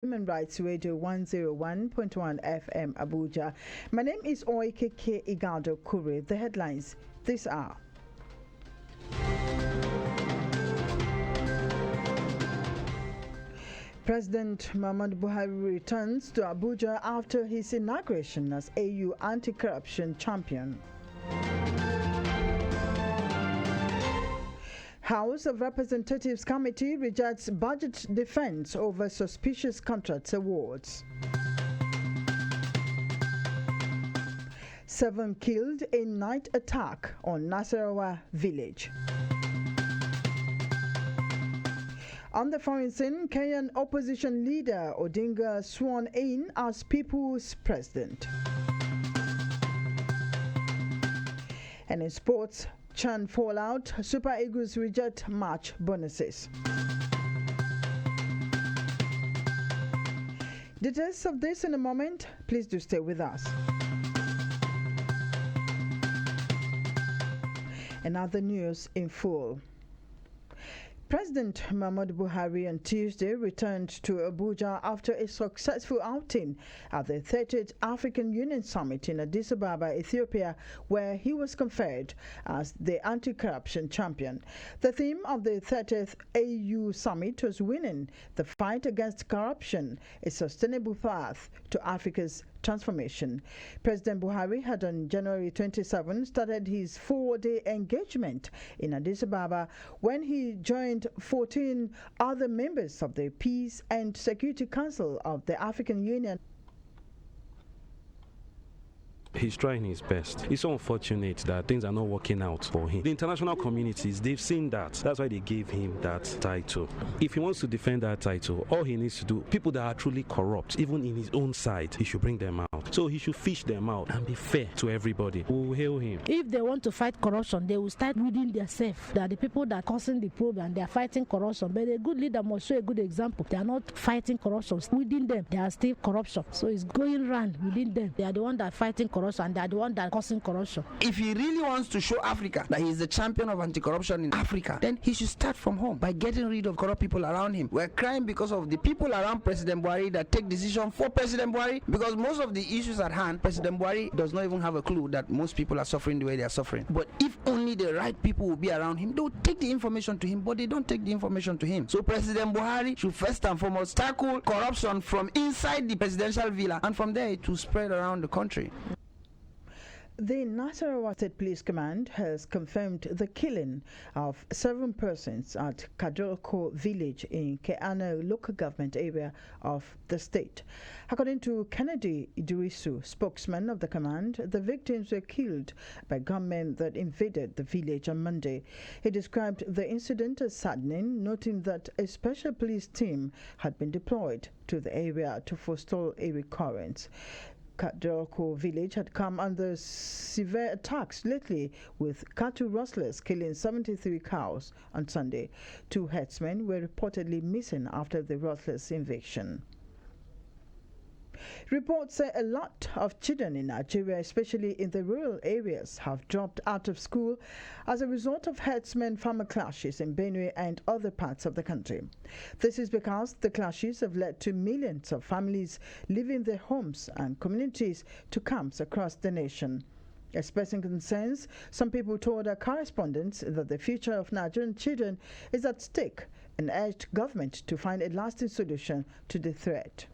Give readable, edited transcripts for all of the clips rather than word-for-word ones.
Human Rights Radio 101.1 FM Abuja. My name is Oikeke Igado Kure. The headlines this hour. President Muhammadu Buhari returns to Abuja after his inauguration as AU anti-corruption champion. House of Representatives Committee rejects budget defense over suspicious contracts awards. 7 killed in night attack on Nasarawa village. On the foreign scene, Kenyan opposition leader Odinga sworn in as people's president. And in sports, Chan fallout, Super Eagles reject March bonuses. Details of this in a moment. Please do stay with us. And other news in full. President Muhammadu Buhari on Tuesday returned to Abuja after a successful outing at the 30th African Union Summit in Addis Ababa, Ethiopia, where he was conferred as the anti-corruption champion. The theme of the 30th AU Summit was winning the fight against corruption, a sustainable path to Africa's transformation. President Buhari had on January 27 started his 4-day engagement in Addis Ababa when he joined 14 other members of the Peace and Security Council of the African Union. He's trying his best. It's so unfortunate that things are not working out for him. The international communities, they've seen that. That's why they gave him that title. If he wants to defend that title, all he needs to do, people that are truly corrupt, even in his own side, he should bring them out. So he should fish them out and be fair to everybody. We'll hail him. If they want to fight corruption, they will start within themselves. They are the people that are causing the problem. They are fighting corruption. But a good leader must show a good example. They are not fighting corruption. Within them, they are still corruption. So it's going around within them. They are the ones that are fighting corruption, and they are the ones that are causing corruption. If he really wants to show Africa that he is the champion of anti-corruption in Africa, then he should start from home by getting rid of corrupt people around him. We're crying because of the people around President Buhari that take decisions for President Buhari, because most of the issues at hand, President Buhari does not even have a clue that most people are suffering the way they are suffering. But if only the right people will be around him, they will take the information to him, but they don't take the information to him. So President Buhari should first and foremost tackle corruption from inside the presidential villa, and from there it will spread around the country. The Nasarawa State Police Command has confirmed the killing of 7 persons at Kadolko village in Keano local government area of the state. According to Kennedy Idrisu, spokesman of the command, the victims were killed by gunmen that invaded the village on Monday. He described the incident as saddening, noting that a special police team had been deployed to the area to forestall a recurrence. Kadolko village had come under severe attacks lately, with cattle rustlers killing 73 cows on Sunday. 2 herdsmen were reportedly missing after the rustlers' invasion. Reports say a lot of children in Nigeria, especially in the rural areas, have dropped out of school as a result of herdsmen-farmer clashes in Benue and other parts of the country. This is because the clashes have led to millions of families leaving their homes and communities to camps across the nation. Expressing concerns, some people told our correspondents that the future of Nigerian children is at stake and urged government to find a lasting solution to the threat.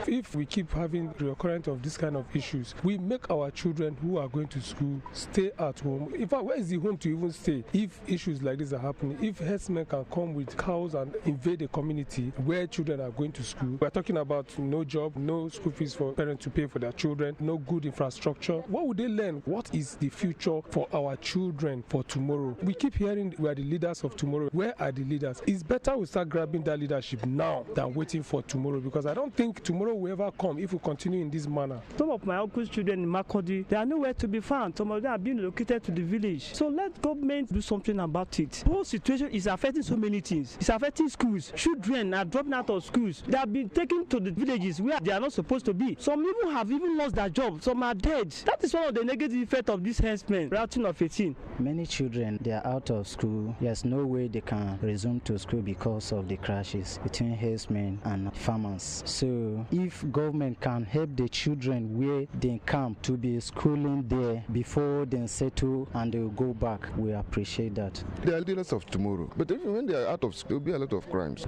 If we keep having recurrent of this kind of issues, we make our children who are going to school stay at home. In fact, where is the home to even stay if issues like this are happening? If herdsmen can come with cows and invade a community where children are going to school, we're talking about no job, no school fees for parents to pay for their children, no good infrastructure. What would they learn? What is the future for our children for tomorrow? We keep hearing we are the leaders of tomorrow. Where are the leaders? It's better we start grabbing that leadership now than waiting for tomorrow, because I don't think tomorrow tomorrow will ever come if we continue in this manner. Some of my uncle's children in Makurdi, they are nowhere to be found. Some of them are being located to the village. So let government do something about it. The whole situation is affecting so many things. It's affecting schools. Children are dropping out of schools. They have been taken to the villages where they are not supposed to be. Some even have lost their job. Some are dead. That is one of the negative effects of this herdsmen routing of 18. Many children, they are out of school. There's no way they can resume to school because of the crashes between herdsmen and farmers. So if government can help the children where they come to be schooling there before they settle and they will go back, we appreciate that. They are leaders of tomorrow, but even when they are out of school, there will be a lot of crimes.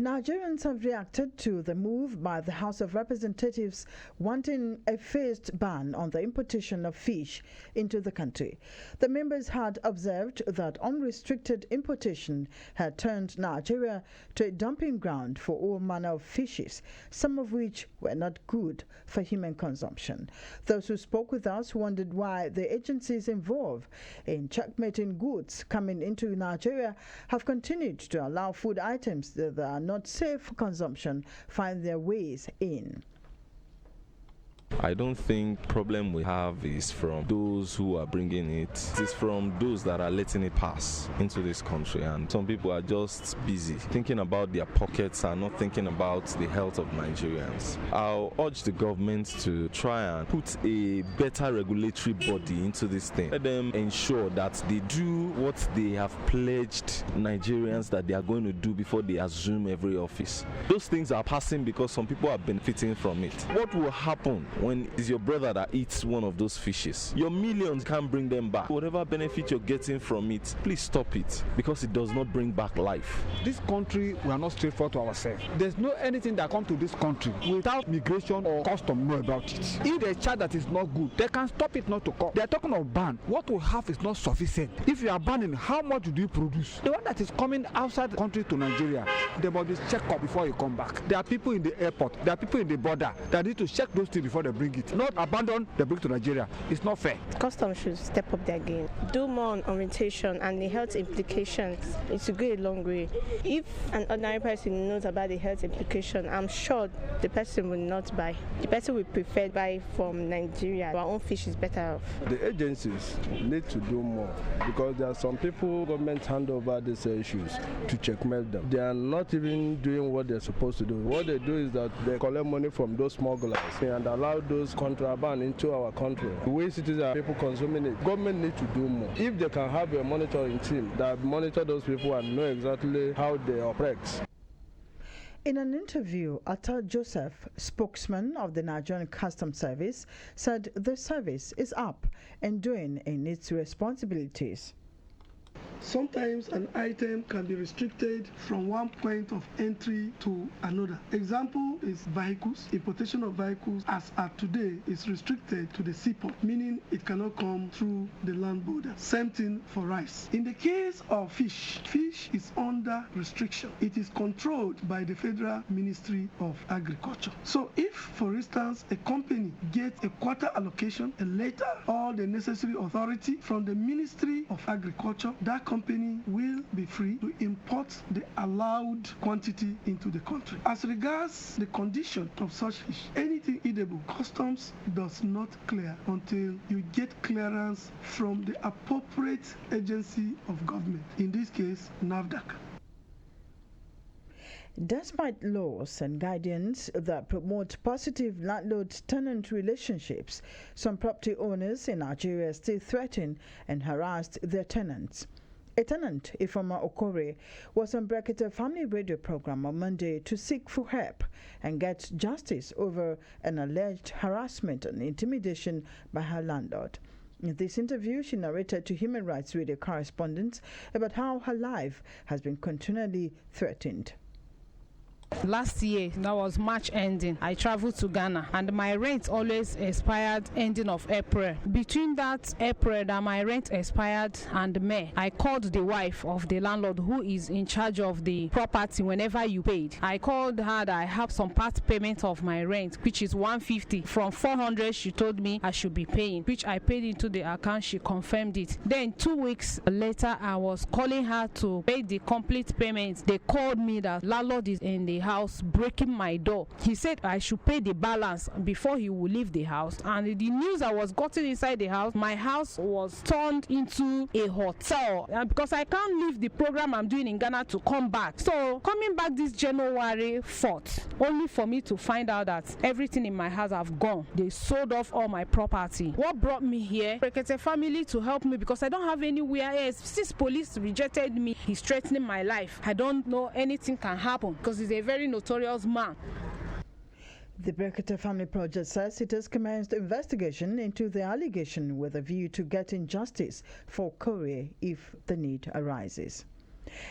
Nigerians have reacted to the move by the House of Representatives wanting a phased ban on the importation of fish into the country. The members had observed that unrestricted importation had turned Nigeria to a dumping ground for all manner of fishes, some of which were not good for human consumption. Those who spoke with us wondered why the agencies involved in checkmating goods coming into Nigeria have continued to allow food items that are not safe for consumption find their ways in. I don't think problem we have is from those who are bringing it. It's from those that are letting it pass into this country, and some people are just busy thinking about their pockets and not thinking about the health of Nigerians. I'll urge the government to try and put a better regulatory body into this thing. Let them ensure that they do what they have pledged Nigerians that they are going to do before they assume every office. Those things are passing because some people are benefiting from it. What will happen when it's your brother that eats one of those fishes? Your millions can't bring them back. Whatever benefit you're getting from it, please stop it, because it does not bring back life. This country, we are not straightforward to ourselves. There's no anything that comes to this country without migration or custom know about it. If there's a child that is not good, they can stop it not to come. They're talking of ban. What we have is not sufficient. If you are banning, how much do you produce? The one that is coming outside the country to Nigeria, they must be checked up before you come back. There are people in the airport, there are people in the border that need to check those things before they bring it. Not abandon, they bring to Nigeria. It's not fair. Customs should step up their game. Do more on orientation and the health implications. It should go a long way. If an ordinary person knows about the health implication, I'm sure the person will not buy. The person will prefer buy from Nigeria. Our own fish is better off. The agencies need to do more, because there are some people government hand over these issues to checkmate them. They are not even doing what they're supposed to do. What they do is that they collect money from those smugglers and allow those contraband into our country. The way citizens are people consuming it, government need to do more. If they can have a monitoring team that monitor those people and know exactly how they operate. In an interview, Atta Joseph, spokesman of the Nigerian Customs Service, said the service is up and doing in its responsibilities. Sometimes an item can be restricted from one point of entry to another. Example is vehicles. Importation of vehicles as at today is restricted to the seaport, meaning it cannot come through the land border. Same thing for rice. In the case of fish is under restriction. It is controlled by the Federal Ministry of Agriculture. So if, for instance, a company gets a quota allocation, a letter, or the necessary authority from the Ministry of Agriculture, that company will be free to import the allowed quantity into the country. As regards the condition of such fish, anything edible, customs does not clear until you get clearance from the appropriate agency of government, in this case, NAFDAC. Despite laws and guidance that promote positive landlord-tenant relationships, some property owners in Nigeria still threaten and harass their tenants. A tenant, Ifeoma Okore, was on Brekete Family Radio program on Monday to seek for help and get justice over an alleged harassment and intimidation by her landlord. In this interview, she narrated to Human Rights Radio correspondents about how her life has been continually threatened. Last year, that was March ending, I traveled to Ghana and my rent always expired ending of April. Between that April that my rent expired and May, I called the wife of the landlord who is in charge of the property whenever you paid. I called her that I have some part payment of my rent, which is 150. From 400 she told me I should be paying, which I paid into the account. She confirmed it. Then 2 weeks later, I was calling her to pay the complete payment. They called me that landlord is in the house, breaking my door. He said I should pay the balance before he will leave the house. And the news I was gotten inside the house, my house was turned into a hotel. And because I can't leave the program I'm doing in Ghana to come back. So coming back this January 4th, only for me to find out that everything in my house have gone. They sold off all my property. What brought me here? Rekete family to help me because I don't have anywhere else. Since police rejected me, he's threatening my life. I don't know anything can happen because he's a very notorious man. The Brekete Family Project says it has commenced investigation into the allegation with a view to getting justice for Korea if the need arises.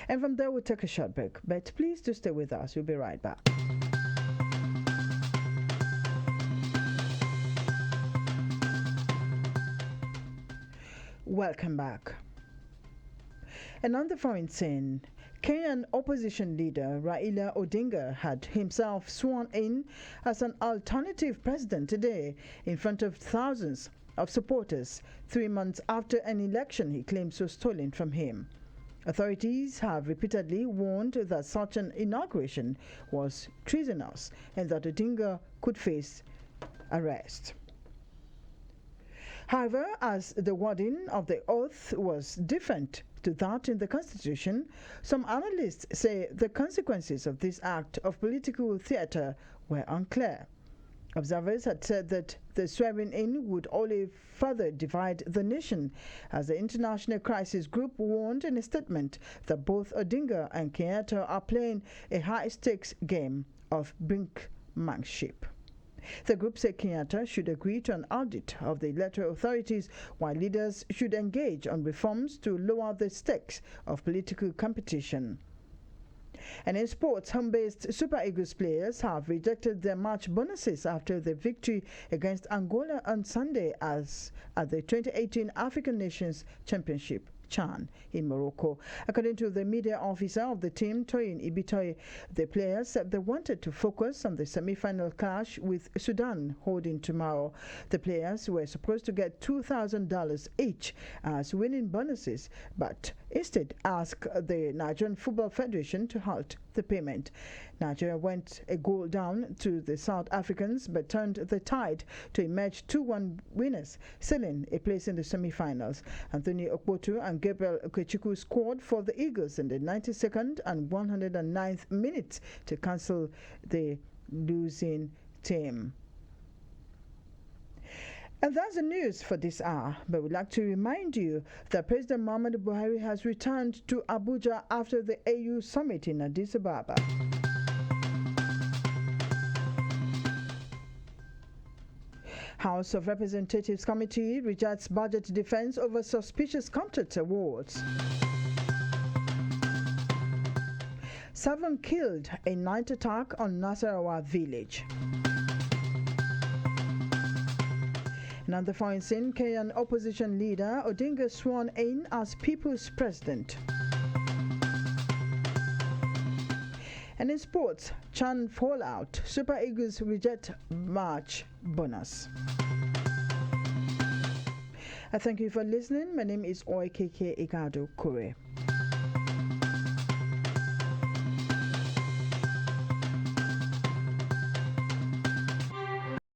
And from there we'll take a short break, but please do stay with us. We'll be right back. Welcome back. And on the foreign scene, Kenyan opposition leader Raila Odinga had himself sworn in as an alternative president today in front of thousands of supporters 3 months after an election he claims was stolen from him. Authorities have repeatedly warned that such an inauguration was treasonous and that Odinga could face arrest. However, as the wording of the oath was different to that in the Constitution, some analysts say the consequences of this act of political theatre were unclear. Observers had said that the swearing-in would only further divide the nation, as the International Crisis Group warned in a statement that both Odinga and Kenyatta are playing a high-stakes game of brinkmanship. The group said Kenyatta should agree to an audit of the electoral authorities, while leaders should engage on reforms to lower the stakes of political competition. And in sports, home-based Super Eagles players have rejected their match bonuses after the victory against Angola on Sunday at the 2018 African Nations Championship CHAN in Morocco. According to the media officer of the team, Toyin Ibitoye, the players said they wanted to focus on the semi-final clash with Sudan holding tomorrow. The players were supposed to get $2,000 each as winning bonuses, but instead asked the Nigerian Football Federation to halt the payment. Nigeria went a goal down to the South Africans but turned the tide to emerge 2-1 winners, sealing a place in the semi-finals. Anthony Okpotu and Gabriel Okechukwu scored for the Eagles in the 92nd and 109th minutes to cancel the losing team. And that's the news for this hour, but we'd like to remind you that President Muhammadu Buhari has returned to Abuja after the AU summit in Addis Ababa. House of Representatives Committee rejects budget defense over suspicious contract awards. 7 killed in night attack on Nasarawa village. And on the foreign scene, Kenyan opposition leader Odinga sworn in as people's president. And in sports, CHAN fallout, Super Eagles reject March bonus. I thank you for listening. My name is Oikeke Igado Kure.